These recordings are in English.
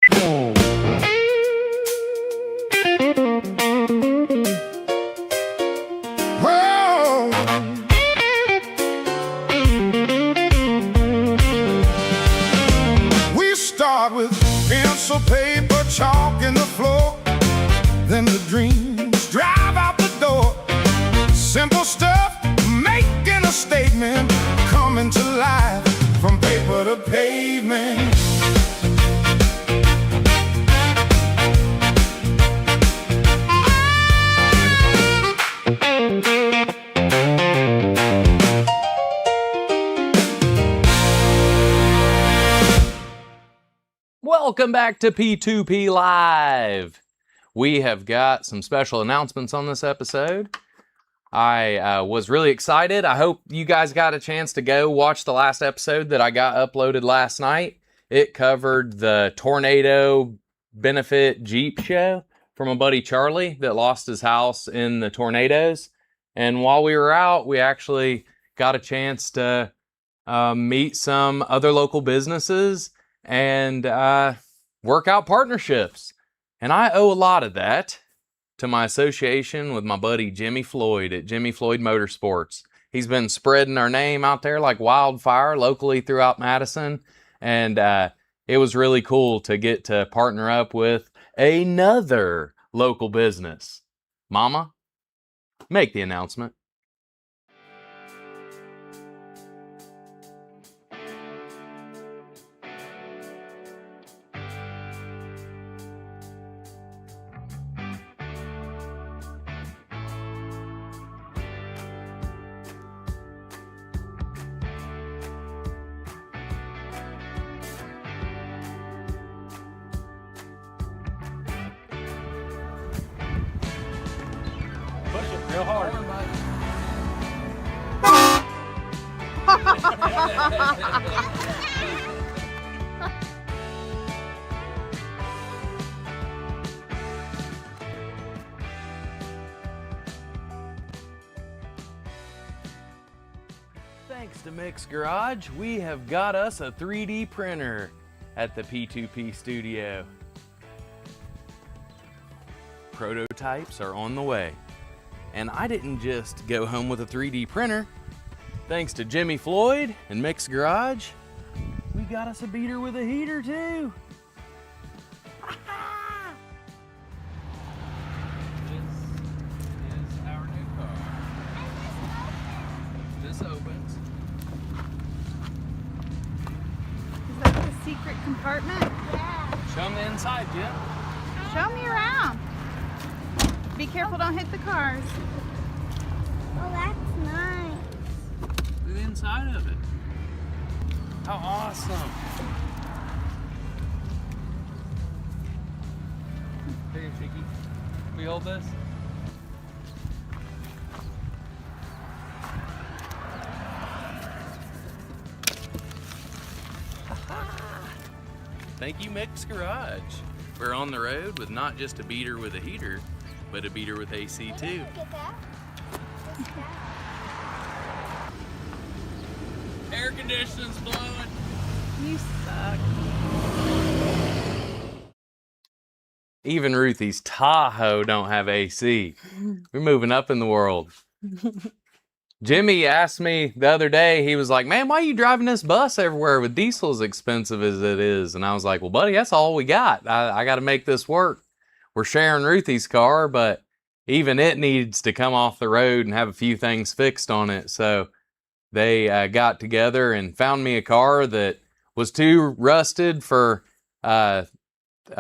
We start with pencil, paper, chalk in the floor. Then the dreams drive out the door. Simple stuff, making a statement, coming to life from paper to pavement. Welcome back to P2P Live. We have got some special announcements on this episode. I was really excited. I hope you guys got a chance to go watch the last episode that I got uploaded last night. It covered the tornado benefit Jeep show from a buddy Charlie that lost his house in the tornadoes. And while we were out, we actually got a chance to meet some other local businesses and work out partnerships. And I owe a lot of that to my association with my buddy Jimmy Floyd at Jimmy Floyd Motorsports. He's been spreading our name out there like wildfire locally throughout Madison. And it was really cool to get to partner up with another local business. Mama, make the announcement. Push it real hard. Thanks to Mix Garage, we have got us a 3D printer at the P2P studio. Prototypes are on the way. And I didn't just go home with a 3D printer. Thanks to Jimmy Floyd and Mix Garage, we got us a beater with a heater too. This is our new car. This opens. Is that the secret compartment? Yeah. Show them the inside, Jim. Show me around. Be careful, don't hit the cars. Oh, that's nice. Look at the inside of it. How awesome. Here, Chicky. We hold this? Thank you, Mix Garage. We're on the road with not just a beater with a heater, but a beater with AC too. Get that? Get that? Air conditioning's blowing. You suck. Even Ruthie's Tahoe don't have AC. We're moving up in the world. Jimmy asked me the other day, he was like, man, why are you driving this bus everywhere with diesel as expensive as it is? And I was like, well, buddy, that's all we got. I got to make this work. We're sharing Ruthie's car, but even it needs to come off the road and have a few things fixed on it. So they got together and found me a car that was too rusted for a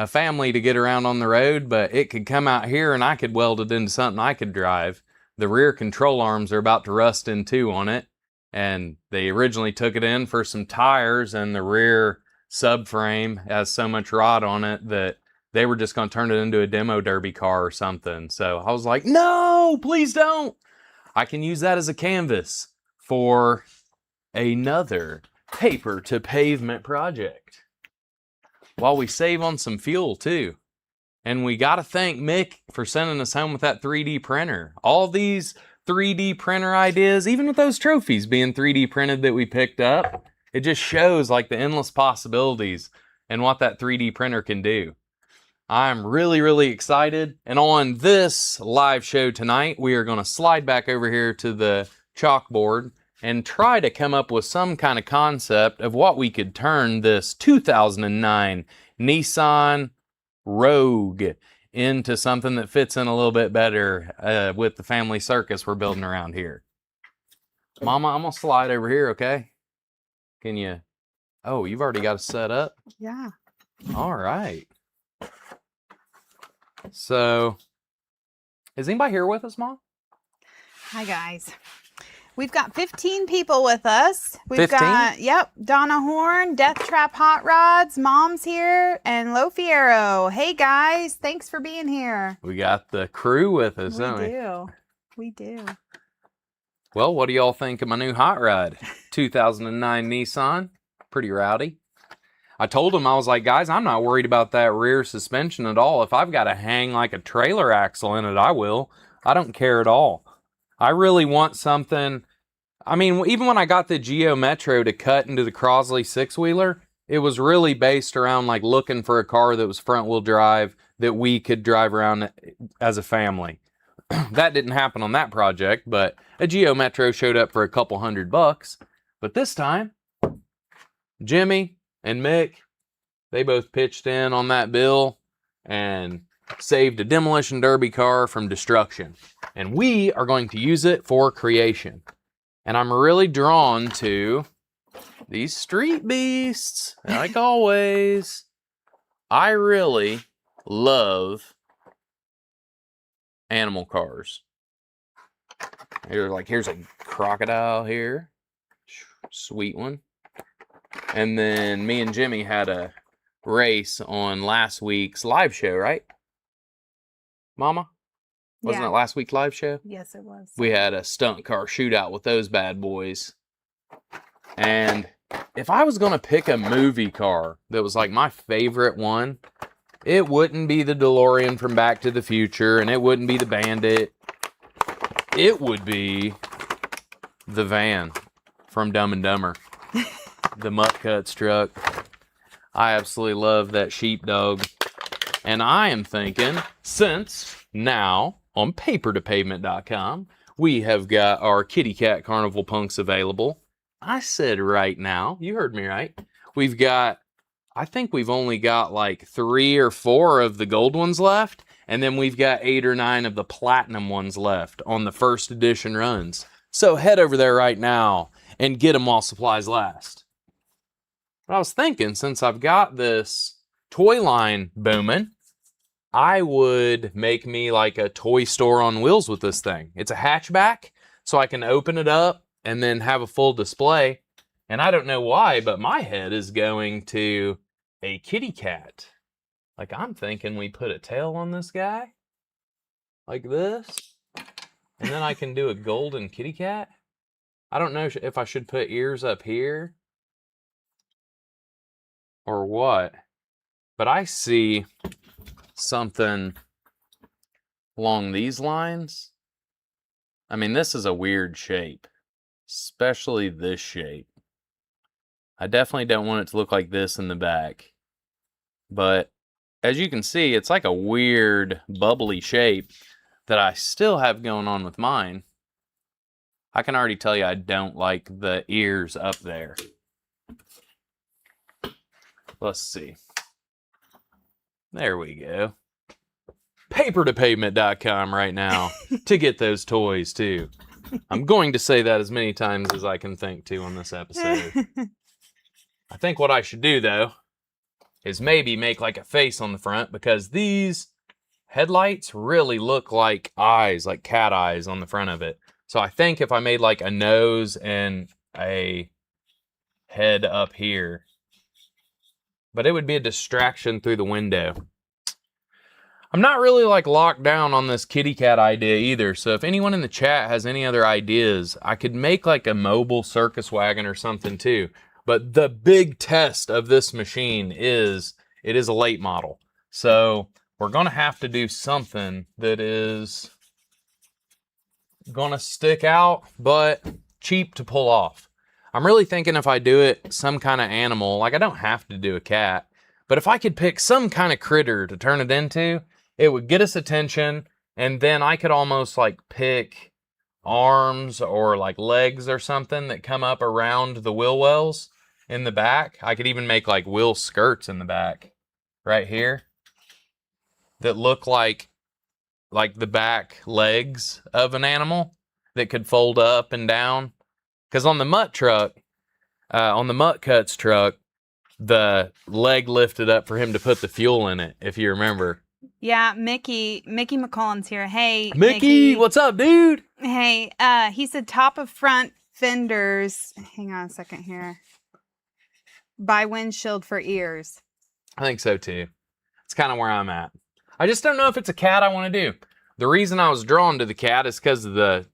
family to get around on the road, but it could come out here and I could weld it into something I could drive. The rear control arms are about to rust in too on it, and they originally took it in for some tires, and the rear subframe has so much rot on it that they were just going to turn it into a demo derby car or something. So I was like, no, please don't. I can use that as a canvas for another paper to pavement project while we save on some fuel too. And we got to thank Mick for sending us home with that 3D printer. All these 3D printer ideas, even with those trophies being 3D printed that we picked up, it just shows like the endless possibilities. and what that 3D printer can do. I'm really, really excited. And on this live show tonight, we are going to slide back over here to the chalkboard and try to come up with some kind of concept of what we could turn this 2009 Nissan Rogue into something that fits in a little bit better with the family circus we're building around here. Mama, I'm going to slide over here, okay? Can you... Oh, you've already got it set up? Yeah. All right. So, is anybody here with us, Mom? Hi, guys. We've got 15 people with us. We've 15? got, yep, Donna Horn, Death Trap Hot Rods, Mom's here, and Lo Fierro. Hey, guys. Thanks for being here. We got the crew with us, don't we? We do. Well, what do y'all think of my new hot rod? 2009 Nissan. Pretty rowdy. I told him, I was like, guys, I'm not worried about that rear suspension at all. If I've got to hang like a trailer axle in it, I will. I don't care at all. I really want something. I mean, even when I got the Geo Metro to cut into the Crosley six-wheeler, it was really based around like looking for a car that was front-wheel drive that we could drive around as a family. That didn't happen on that project, but a Geo Metro showed up for a couple $100. But this time, Jimmy and Mick, they both pitched in on that bill and saved a demolition derby car from destruction. And we are going to use it for creation. And I'm really drawn to these street beasts, like always. I really love animal cars. Here's a crocodile here. Sweet one. And then me and Jimmy had a race on last week's live show, right? Mama? Wasn't it last week's live show? Yes, it was. We had a stunt car shootout with those bad boys. And if I was going to pick a movie car that was like my favorite one, it wouldn't be the DeLorean from Back to the Future, and it wouldn't be the Bandit. It would be the van from Dumb and Dumber. The Mutt Cuts truck. I absolutely love that sheepdog. And I am thinking, since now on paper2pavement.com, we have got our kitty cat carnival punks available. I said right now, you heard me right. I think we've only got like 3 or 4 of the gold ones left. And then we've got 8 or 9 of the platinum ones left on the first edition runs. So head over there right now and get them while supplies last. But I was thinking, since I've got this toy line booming, I would make me like a toy store on wheels with this thing. It's a hatchback, so I can open it up and then have a full display. And I don't know why, but my head is going to a kitty cat. Like, I'm thinking we put a tail on this guy, like this, and then I can do a golden kitty cat. I don't know if I should put ears up here or what, but I see something along these lines. I mean, this is a weird shape, especially this shape. I definitely don't want it to look like this in the back, but as you can see, it's like a weird bubbly shape that I still have going on with mine. I can already tell you I don't like the ears up there. Let's see. There we go. Paper2pavement.com right now to get those toys too. I'm going to say that as many times as I can think to on this episode. I think what I should do though is maybe make like a face on the front, because these headlights really look like eyes, like cat eyes on the front of it. So I think if I made like a nose and a head up here, but it would be a distraction through the window. I'm not really like locked down on this kitty cat idea either. So if anyone in the chat has any other ideas, I could make like a mobile circus wagon or something too. But the big test of this machine is it is a late model. So we're going to have to do something that is going to stick out, but cheap to pull off. I'm really thinking if I do it some kind of animal, like I don't have to do a cat, But if I could pick some kind of critter to turn it into, it would get us attention. And then I could almost like pick arms or like legs or something that come up around the wheel wells in the back. I could even make like wheel skirts in the back right here that look like the back legs of an animal that could fold up and down. Because on the mutt truck, on the mutt cuts truck, the leg lifted up for him to put the fuel in it, if you remember. Yeah, Mickey McCullen's here. Hey, Mickey, what's up, dude? Hey, he said top of front fenders. Hang on a second here. By windshield for ears. I think so too. It's kind of where I'm at. I just don't know if it's a cat I want to do. The reason I was drawn to the cat is because of the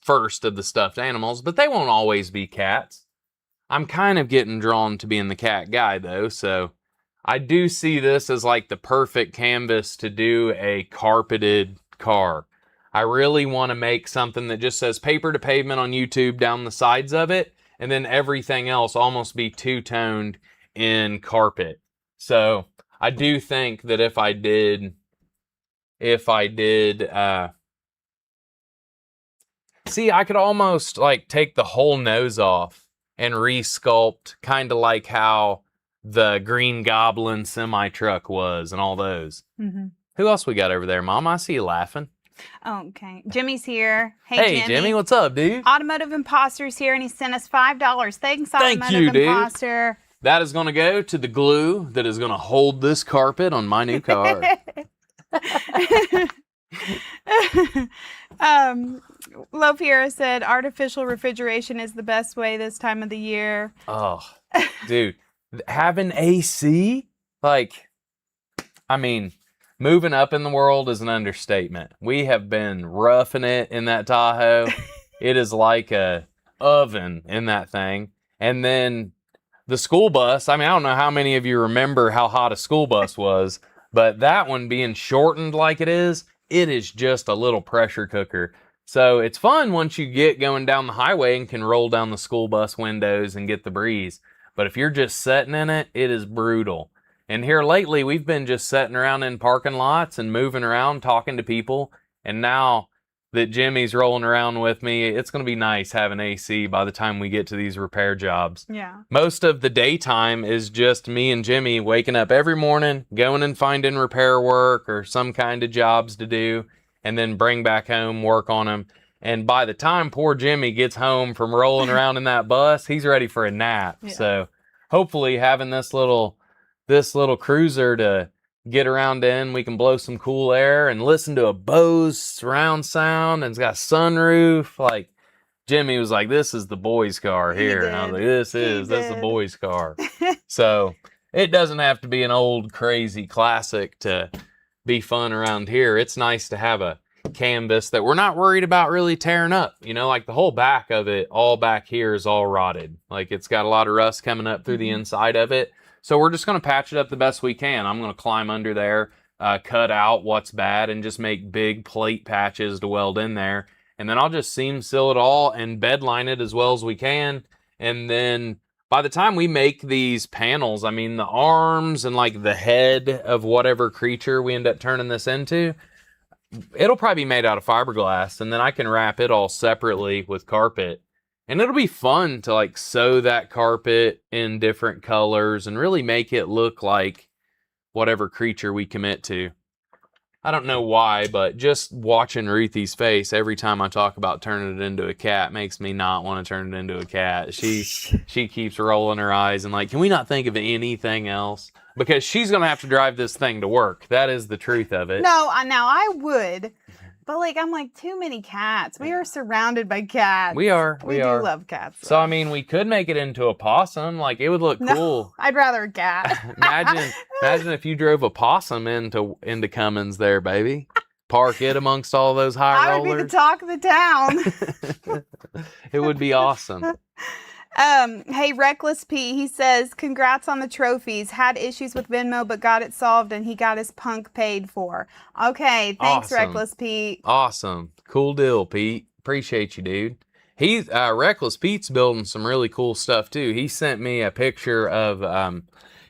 first of the stuffed animals, but they won't always be cats. I'm kind of getting drawn to being the cat guy though, so I do see this as like the perfect canvas to do a carpeted car. I really want to make something that just says paper to pavement on YouTube down the sides of it, and then everything else almost be two-toned in carpet. So I do think that if I did, see, I could almost like take the whole nose off and resculpt, kind of like how the Green Goblin semi-truck was and all those. Mm-hmm. Who else we got over there, Mom? I see you laughing. Oh, okay. Jimmy's here. Hey, Jimmy, what's up, dude? Automotive Imposter's here, and he sent us $5. Thanks, Automotive Imposter. That is going to go to the glue that is going to hold this carpet on my new car. Lofiera said artificial refrigeration is the best way this time of the year. Oh, dude. Having AC? Like, I mean, moving up in the world is an understatement. We have been roughing it in that Tahoe. It is like a oven in that thing. And then the school bus, I mean, I don't know how many of you remember how hot a school bus was, but that one being shortened like it is just a little pressure cooker. So it's fun once you get going down the highway and can roll down the school bus windows and get the breeze. But if you're just sitting in it, it is brutal. And here lately, we've been just sitting around in parking lots and moving around, talking to people. And now that Jimmy's rolling around with me, it's going to be nice having AC by the time we get to these repair jobs. Yeah. Most of the daytime is just me and Jimmy waking up every morning, going and finding repair work or some kind of jobs to do, and then bring back home, work on them. And by the time poor Jimmy gets home from rolling around in that bus, he's ready for a nap. Yeah. So hopefully having this little cruiser to get around in, we can blow some cool air and listen to a Bose surround sound, and it's got a sunroof. Like, Jimmy was like, this is the boys' car here. And I was like, this is the boys' car. So it doesn't have to be an old crazy classic to be fun around here. It's nice to have a canvas that we're not worried about really tearing up. You know, like the whole back of it, all back here is all rotted. Like, it's got a lot of rust coming up through the inside of it. So we're just going to patch it up the best we can. I'm going to climb under there, cut out what's bad, and just make big plate patches to weld in there. And then I'll just seam seal it all and bed line it as well as we can. And then by the time we make these panels, I mean, the arms and like the head of whatever creature we end up turning this into, it'll probably be made out of fiberglass. And then I can wrap it all separately with carpet. And it'll be fun to like sew that carpet in different colors and really make it look like whatever creature we commit to. I don't know why, but just watching Ruthie's face every time I talk about turning it into a cat makes me not want to turn it into a cat. She keeps rolling her eyes and like, can we not think of anything else? Because she's going to have to drive this thing to work. That is the truth of it. No, now I would. But like, I'm like, too many cats. We are surrounded by cats. We are. We do love cats. Though. So, I mean, we could make it into a possum. Like, it would look cool. I'd rather a cat. Imagine if you drove a possum into Cummins there, baby. Park it amongst all those high rollers. I would be the talk of the town. It would be awesome. Hey, Reckless P, he says, congrats on the trophies. Had issues with Venmo, but got it solved, and he got his punk paid for. Okay, thanks, awesome. Reckless Pete. Awesome. Cool deal, Pete. Appreciate you, dude. He's Reckless Pete's building some really cool stuff, too. He sent me a picture of,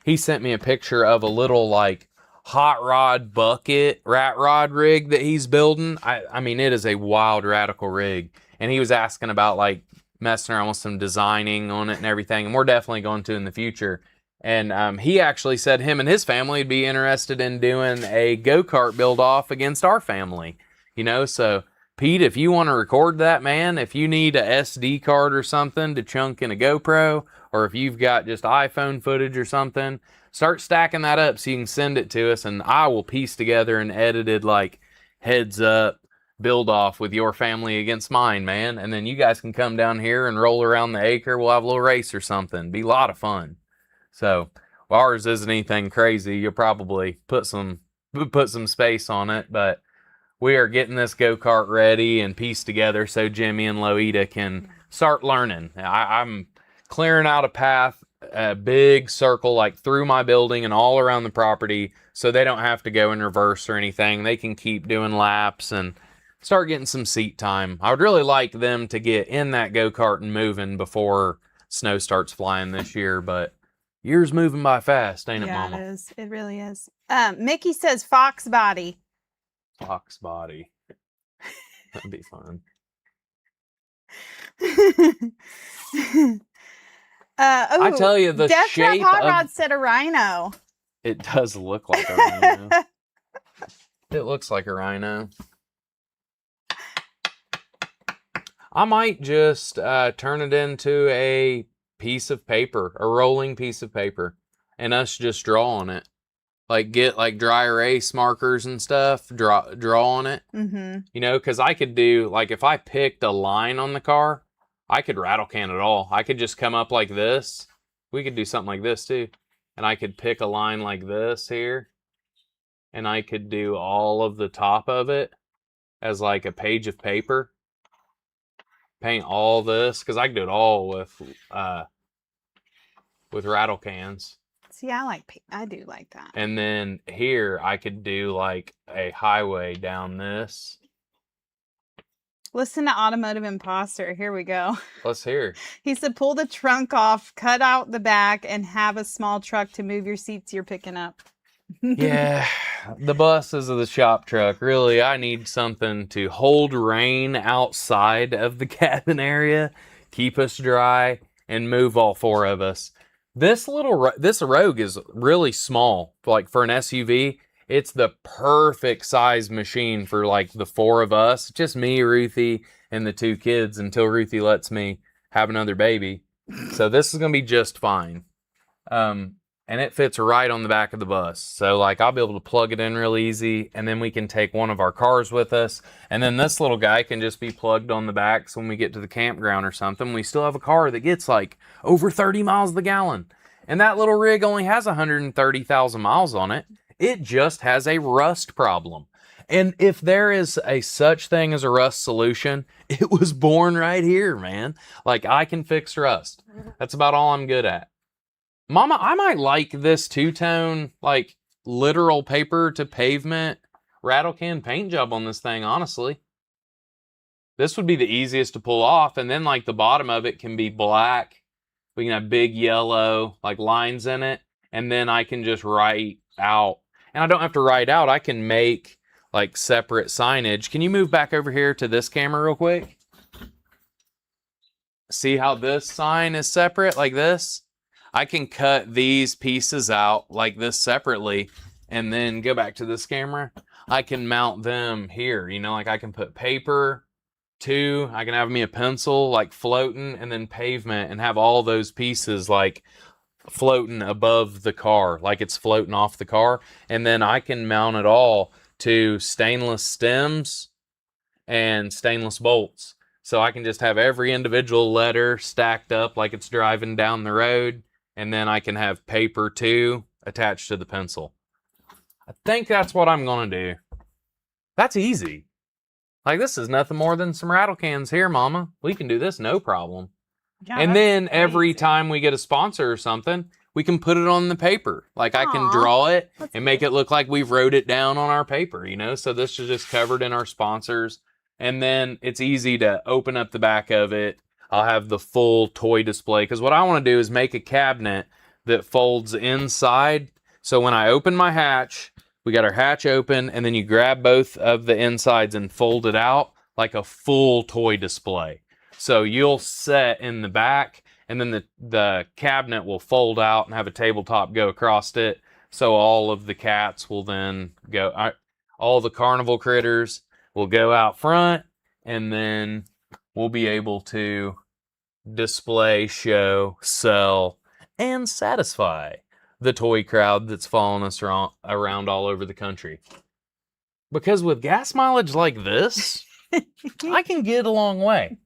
he sent me a picture of a little like hot rod bucket rat rod rig that he's building. I mean, it is a wild radical rig. And he was asking about like messing around with some designing on it and everything. And we're definitely going to in the future. And he actually said him and his family would be interested in doing a go-kart build-off against our family. You know, so Pete, if you want to record that, man, if you need a SD card or something to chunk in a GoPro, or if you've got just iPhone footage or something, start stacking that up so you can send it to us, and I will piece together an edited, like, heads up build-off with your family against mine, man. And then you guys can come down here and roll around the acre. We'll have a little race or something. Be a lot of fun. So ours isn't anything crazy. You'll probably put some space on it, but we are getting this go-kart ready and pieced together so Jimmy and Loida can start learning. I'm clearing out a path, a big circle, like through my building and all around the property, so they don't have to go in reverse or anything. They can keep doing laps and start getting some seat time. I would really like them to get in that go-kart and moving before snow starts flying this year, but year's moving by fast, ain't it, Mama? Yeah, it is. It really is. Mickey says fox body. Fox body. That'd be fun. I tell you, the Death Trap shape Hot of Rod said a rhino. it does look like a rhino. It looks like a rhino. I might just turn it into a piece of paper, a rolling piece of paper, and us just draw on it. Like get like dry erase markers and stuff, draw on it. Mm-hmm. You know, because I could do, like if I picked a line on the car, I could rattle can it all. I could just come up like this. We could do something like this too. And I could pick a line like this here. And I could do all of the top of it as like a page of paper. Paint all this, because I could do it all with rattle cans. See, I do like that. And then here I could do like a highway down this. Listen to Automotive Imposter. Here we go. Let's hear. He said, pull the trunk off, cut out the back, and have a small truck to move your seats you're picking up. Yeah, the buses of the shop truck. Really, I need something to hold rain outside of the cabin area, keep us dry, and move all four of us. This Rogue is really small. Like for an SUV, it's the perfect size machine for like the four of us. Just me, Ruthie, and the two kids until Ruthie lets me have another baby. So this is going to be just fine. And it fits right on the back of the bus. So like I'll be able to plug it in real easy, and then we can take one of our cars with us. And then this little guy can just be plugged on the back, so when we get to the campground or something, we still have a car that gets like over 30 miles to the gallon. And that little rig only has 130,000 miles on it. It just has a rust problem. And if there is a such thing as a rust solution, it was born right here, man. Like I can fix rust. That's about all I'm good at. Mama, I might like this two-tone, like, literal paper to pavement rattle can paint job on this thing, honestly. This would be the easiest to pull off, and then, like, the bottom of it can be black. We can have big yellow, like, lines in it, and then I can just write out. And I don't have to write out. I can make, like, separate signage. Can you move back over here to this camera real quick? See how this sign is separate, like this? I can cut these pieces out like this separately and then go back to this camera. I can mount them here, you know, like I can put paper, I can have me a pencil like floating, and then pavement, and have all those pieces like floating above the car, like it's floating off the car. And then I can mount it all to stainless stems and stainless bolts. So I can just have every individual letter stacked up like it's driving down the road. And then I can have paper too attached to the pencil. I think that's what I'm going to do. That's easy. Like this is nothing more than some rattle cans here, Mama. We can do this no problem. Yeah, and then crazy. Every time we get a sponsor or something, we can put it on the paper. Like I can draw it and make it look like we've wrote it down on our paper, you know? So this is just covered in our sponsors. And then it's easy to open up the back of it. I'll have the full toy display, because what I want to do is make a cabinet that folds inside. So when I open my hatch, we got our hatch open, and then you grab both of the insides and fold it out like a full toy display. So you'll set in the back, and then the cabinet will fold out and have a tabletop go across it. So all of the cats will then go, all the carnival critters will go out front, and then we'll be able to display, show, sell, and satisfy the toy crowd that's following us around all over the country. Because with gas mileage like this, I can get a long way.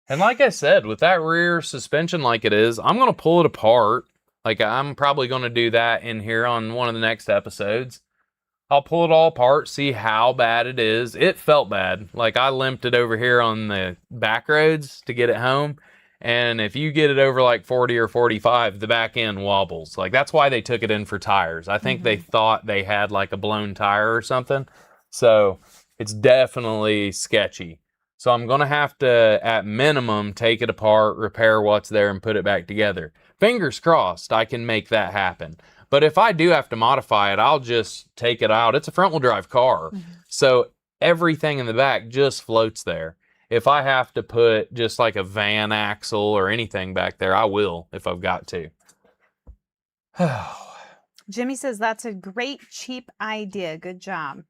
And like I said, with that rear suspension like it is, I'm going to pull it apart. Like, I'm probably going to do that in here on one of the next episodes. I'll pull it all apart, see how bad it is. It felt bad. Like, I limped it over here on the back roads to get it home. And if you get it over like 40 or 45, the back end wobbles. Like, that's why they took it in for tires. I think they thought they had like a blown tire or something. So it's definitely sketchy. So I'm going to have to, at minimum, take it apart, repair what's there, and put it back together. Fingers crossed I can make that happen. But if I do have to modify it, I'll just take it out. It's a front-wheel drive car. So everything in the back just floats there. If I have to put just like a van axle or anything back there, I will if I've got to. Jimmy says that's a great, cheap idea. Good job.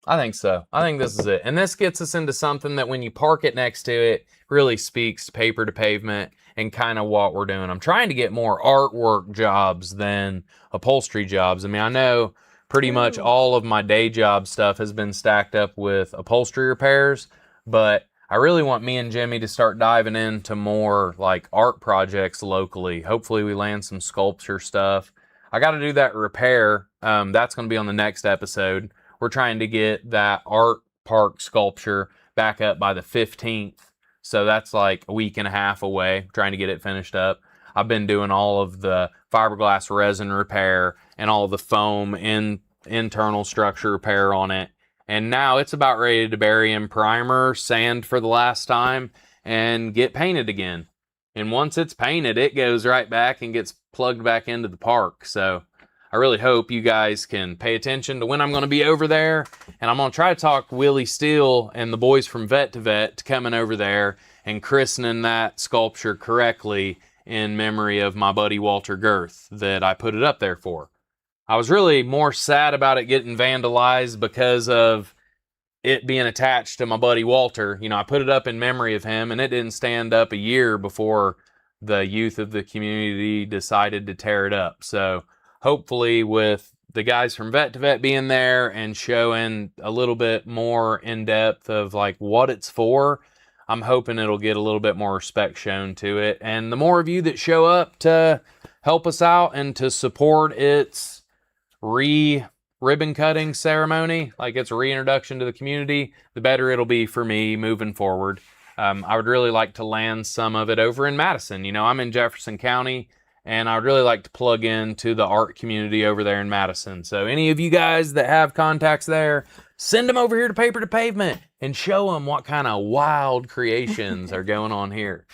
I think so. I think this is it. And this gets us into something that when you park it next to it, really speaks to paper to pavement and kind of what we're doing. I'm trying to get more artwork jobs than upholstery jobs. I mean, I know pretty much all of my day job stuff has been stacked up with upholstery repairs, but I really want me and Jimmy to start diving into more like art projects locally. Hopefully we land some sculpture stuff. I got to do that repair. That's going to be on the next episode. We're trying to get that art park sculpture back up by the 15th. So that's like a week and a half away, trying to get it finished up. I've been doing all of the fiberglass resin repair and all of the foam internal structure repair on it. And now it's about ready to bury in primer, sand for the last time, and get painted again. And once it's painted, it goes right back and gets plugged back into the park. So I really hope you guys can pay attention to when I'm going to be over there. And I'm going to try to talk Willie Steele and the boys from Vet to Vet to coming over there and christening that sculpture correctly in memory of my buddy Walter Girth that I put it up there for. I was really more sad about it getting vandalized because of it being attached to my buddy Walter. You know, I put it up in memory of him, and it didn't stand up a year before the youth of the community decided to tear it up. So hopefully with the guys from Vet to Vet being there and showing a little bit more in depth of like what it's for, I'm hoping it'll get a little bit more respect shown to it. And the more of you that show up to help us out and to support its ribbon cutting ceremony, like its reintroduction to the community, the better it'll be for me moving forward. I would really like to land some of it over in Madison. You know, I'm in Jefferson County, and I would really like to plug into the art community over there in Madison. So any of you guys that have contacts there, send them over here to Paper to Pavement and show them what kind of wild creations are going on here.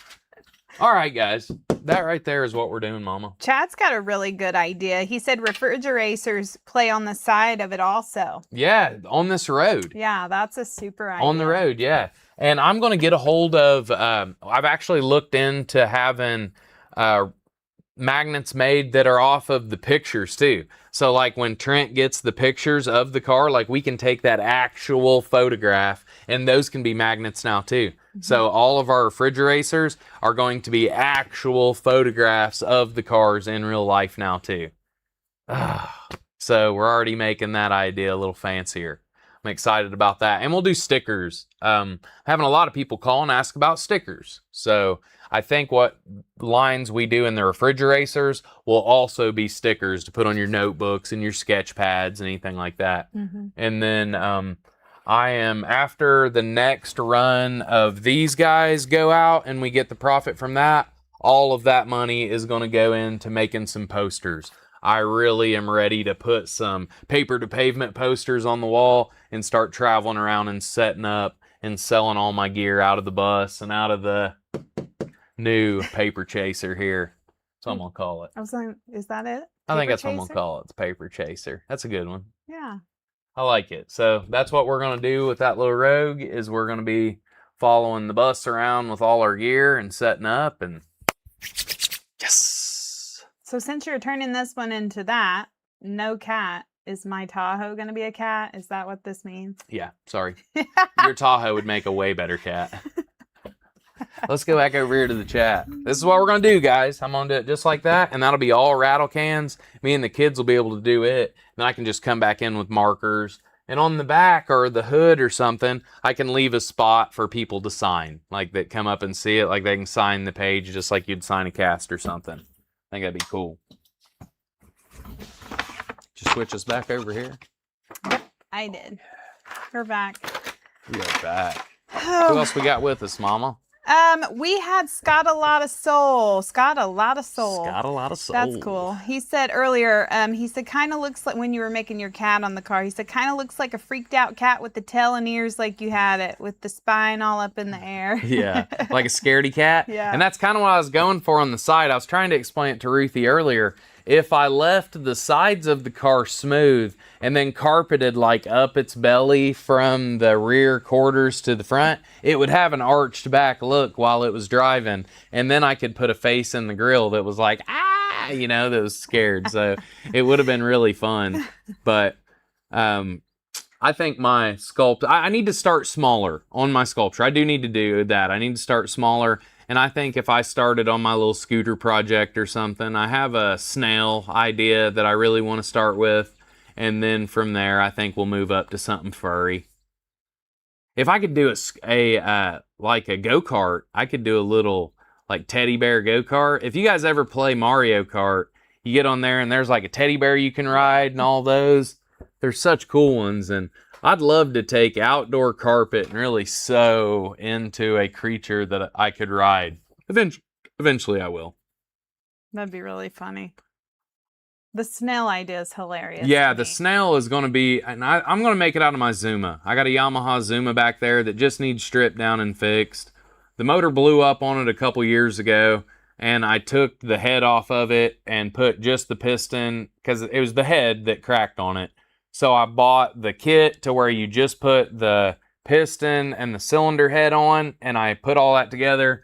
All right, guys, that right there is what we're doing, Mama. Chad's got a really good idea. He said refrigerators play on the side of it also. Yeah, on this road. Yeah, that's a super idea. On the road, yeah. And I'm going to get a hold of, I've actually looked into having magnets made that are off of the pictures too. So like when Trent gets the pictures of the car, like we can take that actual photograph, and those can be magnets now too. So all of our refrigerators are going to be actual photographs of the cars in real life now too. So we're already making that idea a little fancier. I'm excited about that. And we'll do stickers. Having a lot of people call and ask about stickers. So I think what lines we do in the refrigerators will also be stickers to put on your notebooks and your sketch pads and anything like that. And then I am, after the next run of these guys go out and we get the profit from that, all of that money is going to go into making some posters. I really am ready to put some Paper to Pavement posters on the wall and start traveling around and setting up and selling all my gear out of the bus and out of the new paper chaser here. That's what I'm gonna call it. I was like, is that it? I think Paper that's what I'm gonna chaser? call it. It's paper chaser. That's a good one. Yeah. I like it. So that's what we're gonna do with that little Rogue. Is we're gonna be following the bus around with all our gear and setting up and yes. So since you're turning this one into that, no cat. Is my Tahoe going to be a cat? Is that what this means? Yeah. Sorry. Your Tahoe would make a way better cat. Let's go back over here to the chat. This is what we're going to do, guys. I'm going to do it just like that, and that'll be all rattle cans. Me and the kids will be able to do it, and I can just come back in with markers. And on the back or the hood or something, I can leave a spot for people to sign, like that come up and see it, like they can sign the page just like you'd sign a cast or something. I think that'd be cool. Just switch us back over here. I did. We're back. We are back. Who else we got with us, Mama? We had Scott a lot of soul. Scott a lot of soul. Got a lot of soul. That's cool. He said earlier, he said kind of looks like when you were making your cat on the car, he said kind of looks like a freaked out cat with the tail and ears like you had it, with the spine all up in the air. Yeah, like a scaredy cat. Yeah. And that's kind of what I was going for on the side. I was trying to explain it to Ruthie earlier. If I left the sides of the car smooth and then carpeted like up its belly from the rear quarters to the front, it would have an arched back look while it was driving. And then I could put a face in the grill that was like, ah, you know, that was scared. So it would have been really fun. But I think my sculpt, I need to start smaller on my sculpture. I do need to do that. I need to start smaller. And I think if I started on my little scooter project or something, I have a snail idea that I really want to start with. And then from there, I think we'll move up to something furry. If I could do like a go-kart, I could do a little like teddy bear go-kart. If you guys ever play Mario Kart, you get on there and there's like a teddy bear you can ride and all those. There's such cool ones. And I'd love to take outdoor carpet and really sew into a creature that I could ride. Eventually I will. That'd be really funny. The snail idea is hilarious. Yeah, to the me. snail is going to be, and I'm going to make it out of my Zuma. I got a Yamaha Zuma back there that just needs stripped down and fixed. The motor blew up on it a couple years ago, and I took the head off of it and put just the piston, because it was the head that cracked on it. So I bought the kit to where you just put the piston and the cylinder head on, and I put all that together,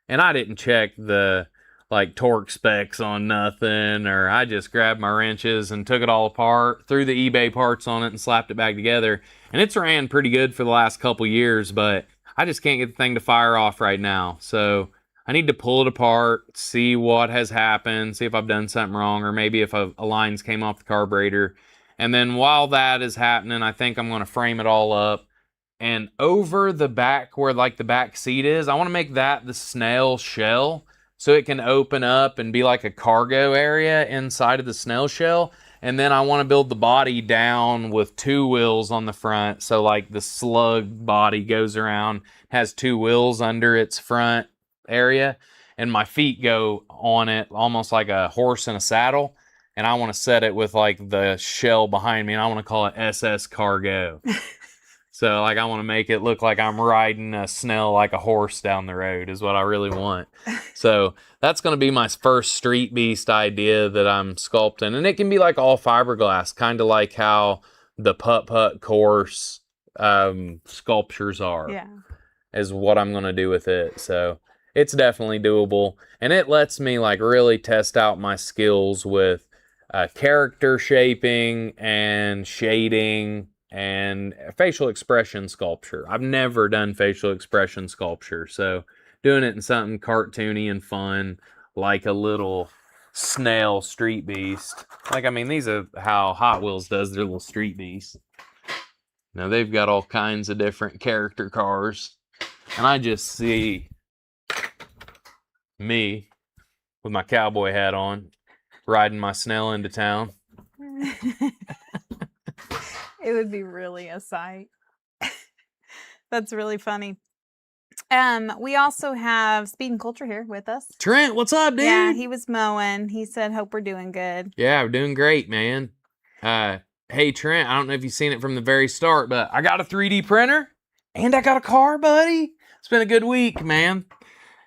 and I didn't check the like torque specs on nothing, or I just grabbed my wrenches and took it all apart, threw the eBay parts on it and slapped it back together. And it's ran pretty good for the last couple years, but I just can't get the thing to fire off right now. So I need to pull it apart, see what has happened, see if I've done something wrong, or maybe if a lines came off the carburetor. And then while that is happening, I think I'm going to frame it all up. And over the back, where like the back seat is, I want to make that the snail shell, so it can open up and be like a cargo area inside of the snail shell. And then I want to build the body down with 2 wheels on the front. So like the slug body goes around, has 2 wheels under its front area. And my feet go on it almost like a horse in a saddle. And I want to set it with like the shell behind me, and I want to call it SS Cargo. So like I want to make it look like I'm riding a snail like a horse down the road is what I really want. So that's going to be my first street beast idea that I'm sculpting. And it can be like all fiberglass, kind of like how the putt-putt course sculptures are. Yeah. Is what I'm going to do with it. So it's definitely doable. And it lets me like really test out my skills with character shaping and shading and facial expression sculpture. I've never done facial expression sculpture, so doing it in something cartoony and fun, like a little snail street beast. Like, I mean, these are how Hot Wheels does their little street beasts. Now they've got all kinds of different character cars, and I just see me with my cowboy hat on, riding my snail into town. It would be really a sight. That's really funny. We also have Speed and Culture here with us. Trent, what's up, dude? Yeah, he was mowing. He said, hope we're doing good. Yeah, we're doing great, man. Hey, Trent, I don't know if you've seen it from the very start, but I got a 3D printer and I got a car, buddy. It's been a good week, man.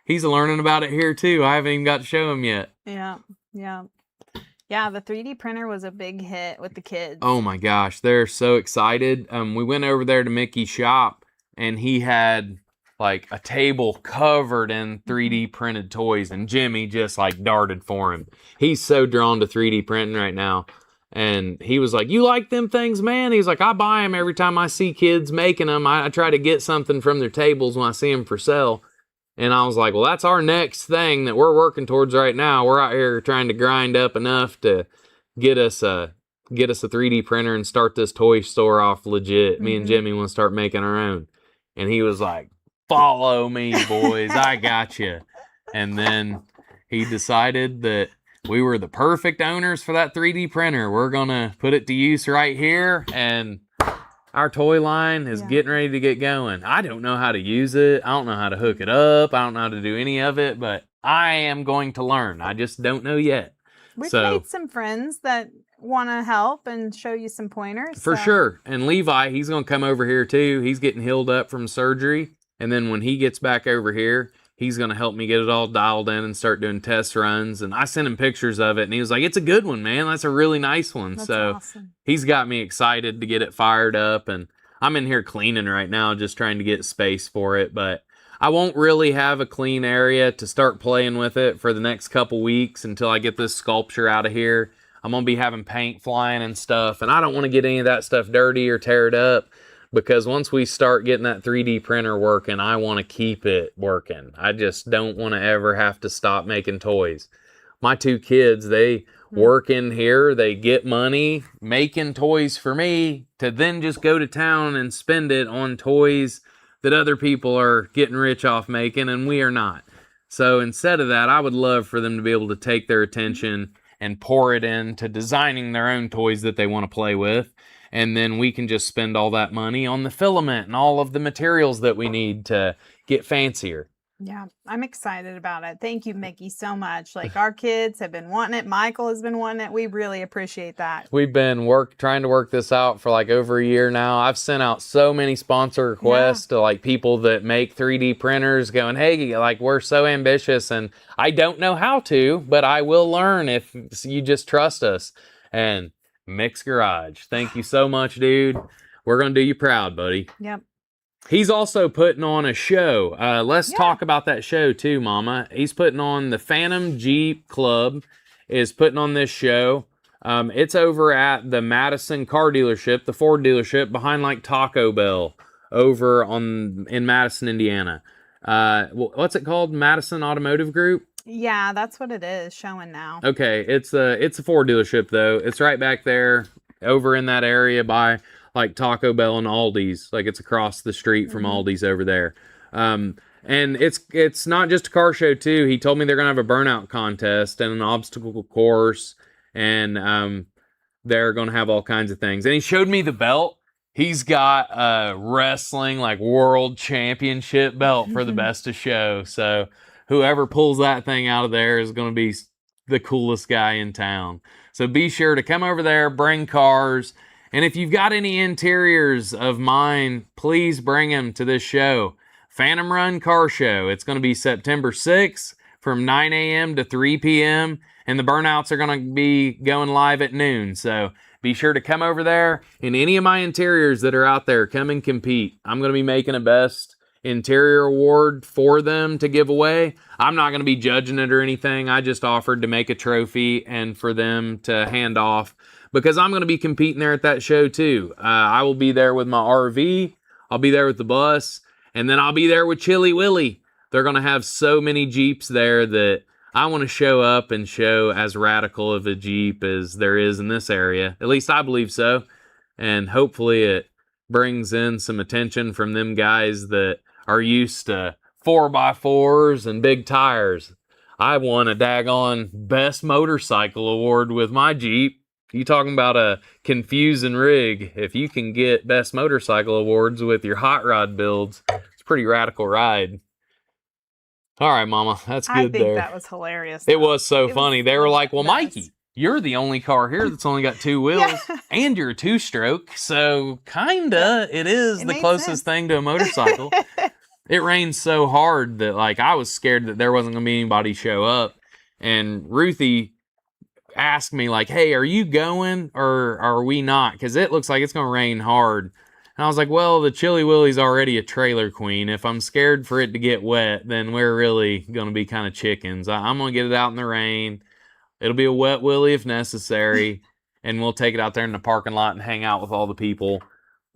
He's learning about it here too. I haven't even got to show him yet. Yeah. Yeah, the 3D printer was a big hit with the kids. Oh my gosh, they're so excited. We went over there to Mickey's shop, and he had like a table covered in 3D printed toys, and Jimmy just like darted for him. He's so drawn to 3D printing right now. And he was like, "You like them things, man?" He's like, "I buy them every time I see kids making them. I try to get something from their tables when I see them for sale." And I was like, "Well, that's our next thing that we're working towards right now. We're out here trying to grind up enough to get us a 3D printer and start this toy store off legit. Me and Jimmy want to start making our own." And he was like, "Follow me, boys. I got you." And then he decided that we were the perfect owners for that 3D printer. We're going to put it to use right here, and our toy line is getting ready to get going. I don't know how to use it. I don't know how to hook it up. I don't know how to do any of it, but I am going to learn. I just don't know yet. We've made some friends that want to help and show you some pointers. For sure. And Levi, he's going to come over here too. He's getting healed up from surgery. And then when he gets back over here, he's going to help me get it all dialed in and start doing test runs. And I sent him pictures of it, and he was like, "It's a good one, man. That's a really nice one." That's so awesome. He's got me excited to get it fired up. And I'm in here cleaning right now, just trying to get space for it. But I won't really have a clean area to start playing with it for the next couple weeks until I get this sculpture out of here. I'm going to be having paint flying and stuff. And I don't want to get any of that stuff dirty or tear it up. Because once we start getting that 3D printer working, I want to keep it working. I just don't want to ever have to stop making toys. My two kids, they work in here, they get money making toys for me to then just go to town and spend it on toys that other people are getting rich off making, and we are not. So instead of that, I would love for them to be able to take their attention and pour it into designing their own toys that they want to play with. And then we can just spend all that money on the filament and all of the materials that we need to get fancier. Yeah, I'm excited about it. Thank you, Mickey, so much. Like, our kids have been wanting it. Michael has been wanting it. We really appreciate that. We've been trying to work this out for like over a year now. I've sent out so many sponsor requests to like people that make 3D printers going, "Hey, like, we're so ambitious and I don't know how to, but I will learn if you just trust us." And Mick's Garage, thank you so much, dude. We're going to do you proud, buddy. Yep. He's also putting on a show. Let's talk about that show too, Mama. He's putting on the Phantom Jeep Club is putting on this show. It's over at the Madison car dealership, the Ford dealership behind like Taco Bell over in Madison, Indiana. What's it called? Madison Automotive Group? Yeah, that's what it is showing now. Okay, it's a Ford dealership though. It's right back there over in that area by like Taco Bell and Aldi's. Like, it's across the street from Aldi's over there. And it's not just a car show too. He told me they're gonna have a burnout contest and an obstacle course, and they're gonna have all kinds of things. And he showed me the belt. He's got a wrestling like world championship belt for the best of show. So whoever pulls that thing out of there is going to be the coolest guy in town. So be sure to come over there, bring cars. And if you've got any interiors of mine, please bring them to this show. Phantom Run Car Show. It's going to be September 6th from 9 a.m. to 3 p.m. And the burnouts are going to be going live at noon. So be sure to come over there. And any of my interiors that are out there, come and compete. I'm going to be making a best interior award for them to give away. I'm not going to be judging it or anything. I just offered to make a trophy and for them to hand off because I'm going to be competing there at that show too. I will be there with my RV. I'll be there with the bus, and then I'll be there with Chili Willy. They're going to have so many Jeeps there that I want to show up and show as radical of a Jeep as there is in this area. At least I believe so. And hopefully it brings in some attention from them guys that are used to 4x4s and big tires. I won a daggone best motorcycle award with my Jeep. You talking about a confusing rig. If you can get best motorcycle awards with your hot rod builds, it's a pretty radical ride. All right, Mama, that's good. I think that was hilarious. It was so funny. They were like, "Well, best. Mikey, you're the only car here that's only got two wheels, and you're a two-stroke, so kinda it is the closest thing to a motorcycle." It rained so hard that like I was scared that there wasn't gonna be anybody show up. And Ruthie asked me like, "Hey, are you going or are we not? Because it looks like it's gonna rain hard." And I was like, "Well, the Chili Willy's already a trailer queen. If I'm scared for it to get wet, then we're really gonna be kind of chickens. I'm gonna get it out in the rain. It'll be a wet willy if necessary, and we'll take it out there in the parking lot and hang out with all the people."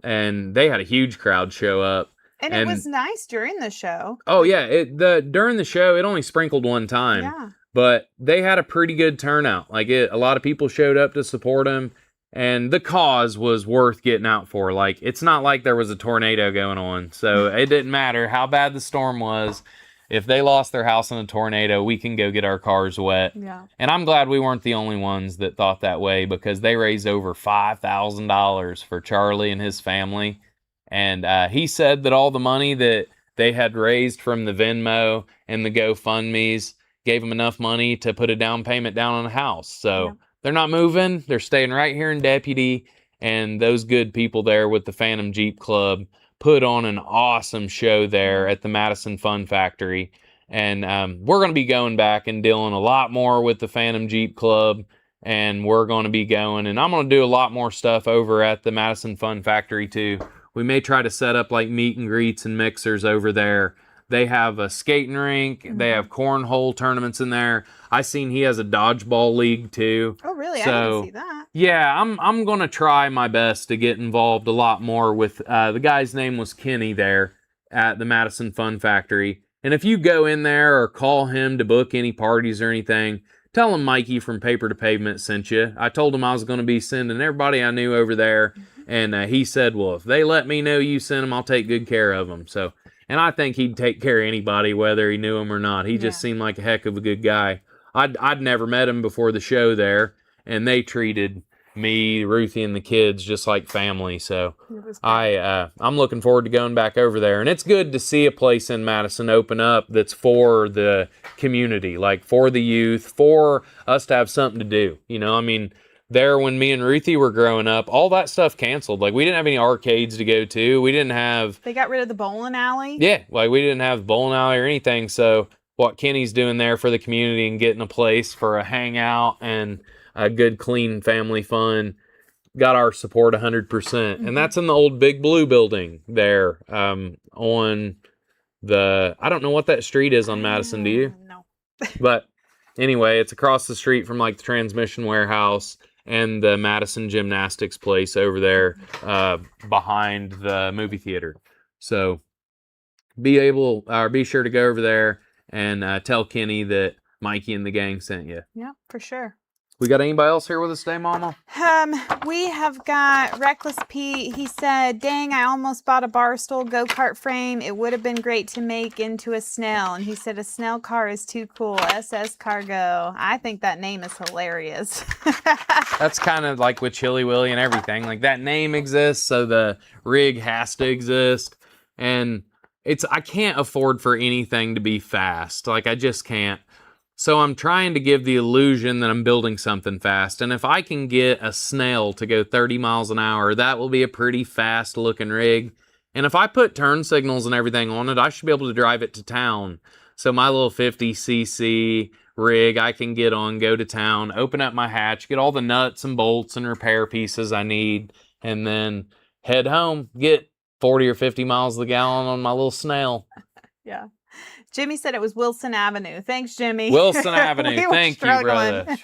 And they had a huge crowd show up. And it was nice during the show. Oh yeah, during the show it only sprinkled one time. Yeah. But they had a pretty good turnout. Like a lot of people showed up to support them, and the cause was worth getting out for. Like it's not like there was a tornado going on, so it didn't matter how bad the storm was. If they lost their house in a tornado, we can go get our cars wet. Yeah. And I'm glad we weren't the only ones that thought that way, because they raised over $5,000 for Charlie and his family. And he said that all the money that they had raised from the Venmo and the GoFundMe's gave them enough money to put a down payment down on a house. So they're not moving. They're staying right here in Deputy. And those good people there with the Phantom Jeep Club put on an awesome show there at the Madison Fun Factory. And we're going to be going back and dealing a lot more with the Phantom Jeep Club. And we're going to be going, and I'm going to do a lot more stuff over at the Madison Fun Factory too. We may try to set up like meet and greets and mixers over there. They have a skating rink. They have cornhole tournaments in there. I seen he has a dodgeball league too. Oh, really? So, I didn't see that. Yeah, I'm gonna try my best to get involved a lot more with. The guy's name was Kenny there at the Madison Fun Factory. And if you go in there or call him to book any parties or anything, tell him Mikey from Paper to Pavement sent you. I told him I was going to be sending everybody I knew over there. And he said, well, if they let me know you sent them, I'll take good care of them. So, and I think he'd take care of anybody, whether he knew him or not. He just seemed like a heck of a good guy. I'd never met him before the show there, and they treated me, Ruthie, and the kids just like family. So I'm looking forward to going back over there. And it's good to see a place in Madison open up that's for the community, like for the youth, for us to have something to do. You know, I mean, there when me and Ruthie were growing up, all that stuff canceled. Like we didn't have any arcades to go to. We didn't have... They got rid of the bowling alley? Yeah, like we didn't have bowling alley or anything. So what Kenny's doing there for the community and getting a place for a hangout and a good, clean family fun got our support 100%. And that's in the old Big Blue building there on the... I don't know what that street is on Madison, do you? No. But anyway, it's across the street from like the transmission warehouse and the Madison Gymnastics place over there behind the movie theater. So be sure to go over there and tell Kenny that Mikey and the gang sent you. Yeah, for sure. We got anybody else here with us today, Mama? We have got Reckless Pete. He said, dang, I almost bought a Barstool go-kart frame. It would have been great to make into a snail. And he said, a snail car is too cool. SS Cargo. I think that name is hilarious. That's kind of like with Chili Willy and everything. Like that name exists, so the rig has to exist. And I can't afford for anything to be fast. Like I just can't. So I'm trying to give the illusion that I'm building something fast. And if I can get a snail to go 30 miles an hour, that will be a pretty fast looking rig. And if I put turn signals and everything on it, I should be able to drive it to town. So my little 50cc rig I can get on, go to town, open up my hatch, get all the nuts and bolts and repair pieces I need, and then head home, get 40 or 50 miles to the gallon on my little snail. Yeah. Jimmy said it was Wilson Avenue. Thanks, Jimmy. Wilson Avenue. Thank you, brother.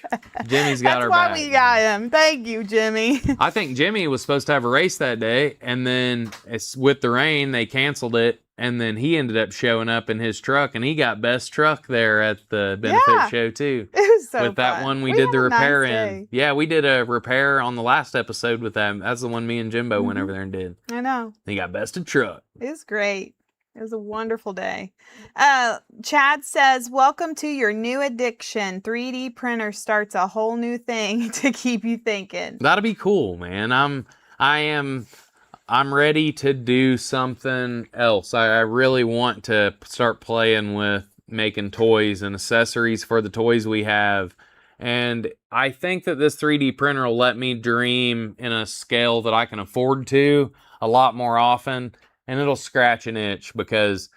Jimmy's got our back. That's why we got him. Thank you, Jimmy. I think Jimmy was supposed to have a race that day, and then with the rain, they canceled it, and then he ended up showing up in his truck, and he got best truck there at the benefit show, too. It was so with that fun. one we did the repair nice in. Yeah, we did a repair on the last episode with them. That's the one me and Jimbo went over there and did. I know. He got bested truck. It was great. It was a wonderful day. Chad says, welcome to your new addiction. 3D printer starts a whole new thing to keep you thinking. That'll be cool, man. I'm ready to do something else. I really want to start playing with making toys and accessories for the toys we have. And I think that this 3D printer will let me dream in a scale that I can afford to a lot more often. And it'll scratch an itch because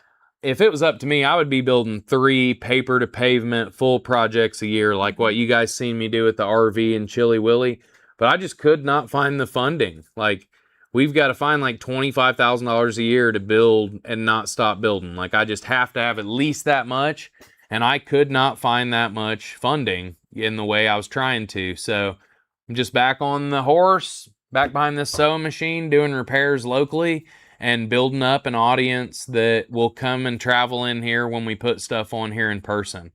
if it was up to me, I would be building 3 paper to pavement full projects a year, like what you guys seen me do at the RV and Chili Willy. But I just could not find the funding. Like, we've got to find like $25,000 a year to build and not stop building. Like, I just have to have at least that much. And I could not find that much funding in the way I was trying to. So I'm just back on the horse, back behind this sewing machine, doing repairs locally and building up an audience that will come and travel in here when we put stuff on here in person.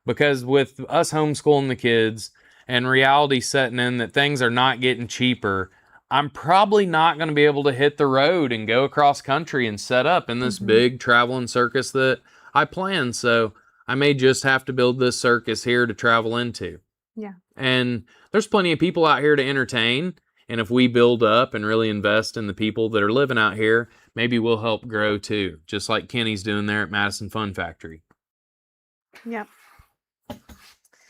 Because with us homeschooling the kids and reality setting in that things are not getting cheaper, I'm probably not going to be able to hit the road and go across country and set up in this big traveling circus that I plan. So I may just have to build this circus here to travel into. Yeah. And there's plenty of people out here to entertain. And if we build up and really invest in the people that are living out here, maybe we'll help grow too, just like Kenny's doing there at Madison Fun Factory. Yep.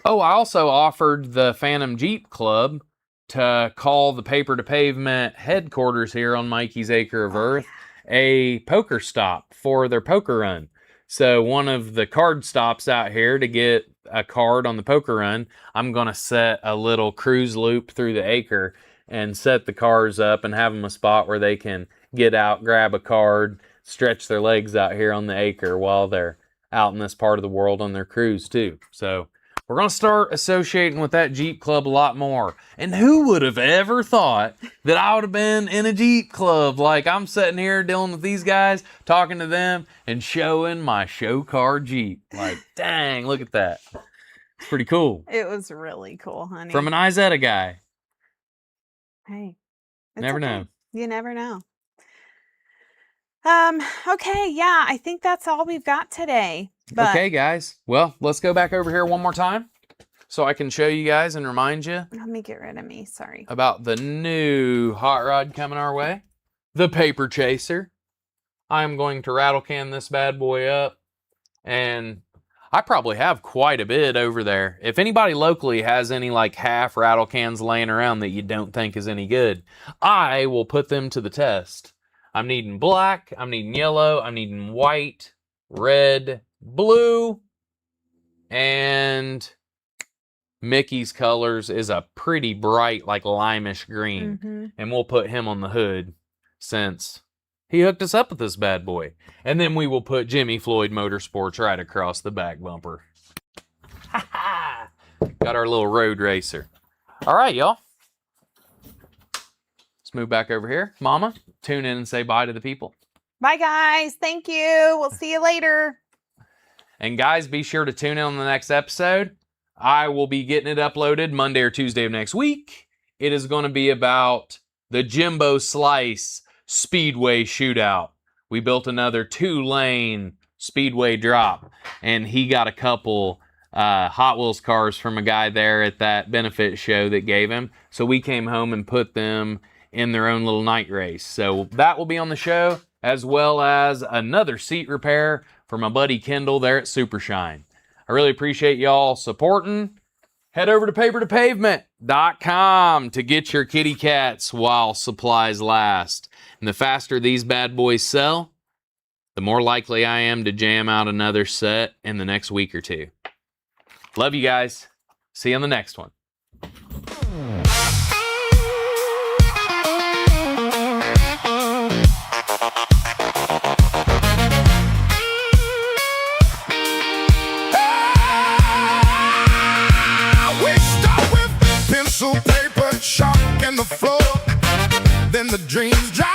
Oh, I also offered the Phantom Jeep Club to call the Paper to Pavement headquarters here on Mikey's Acre of Earth a poker stop for their poker run. So one of the card stops out here to get a card on the poker run, I'm going to set a little cruise loop through the acre and set the cars up and have them a spot where they can get out, grab a card, stretch their legs out here on the acre while they're out in this part of the world on their cruise too. So we're going to start associating with that Jeep Club a lot more. And who would have ever thought that I would have been in a Jeep Club? Like, I'm sitting here dealing with these guys, talking to them, and showing my show car Jeep. Like, dang, look at that. It's pretty cool. It was really cool, honey. From an Izetta guy. Hey. It's Never okay. know. You never know. Okay, yeah, I think that's all we've got today. But Okay, guys. Well, let's go back over here one more time so I can show you guys and remind you let me get rid of me. Sorry. about the new hot rod coming our way, the Paper Chaser. I'm going to rattle can this bad boy up, and I probably have quite a bit over there. If anybody locally has any like half rattle cans laying around that you don't think is any good, I will put them to the test. I'm needing black, I'm needing yellow, I'm needing white, red, blue, and Mickey's colors is a pretty bright, like limeish green. And we'll put him on the hood since he hooked us up with this bad boy. And then we will put Jimmy Floyd Motorsports right across the back bumper. Ha ha! Got our little road racer. All right, y'all. Let's move back over here. Mama, tune in and say bye to the people. Bye, guys. Thank you. We'll see you later. And guys, be sure to tune in on the next episode. I will be getting it uploaded Monday or Tuesday of next week. It is going to be about the Jimbo Slice Speedway Shootout. We built another 2-lane Speedway drop, and he got a couple Hot Wheels cars from a guy there at that benefit show that gave him. So we came home and put them in their own little night race. So that will be on the show, as well as another seat repair for my buddy Kendall there at Super Shine. I really appreciate y'all supporting. Head over to papertopavement.com to get your kitty cats while supplies last. And the faster these bad boys sell, the more likely I am to jam out another set in the next week or two. Love you guys. See you on the next one. Pencil, paper, chalk, and the floor. Then the dreams dry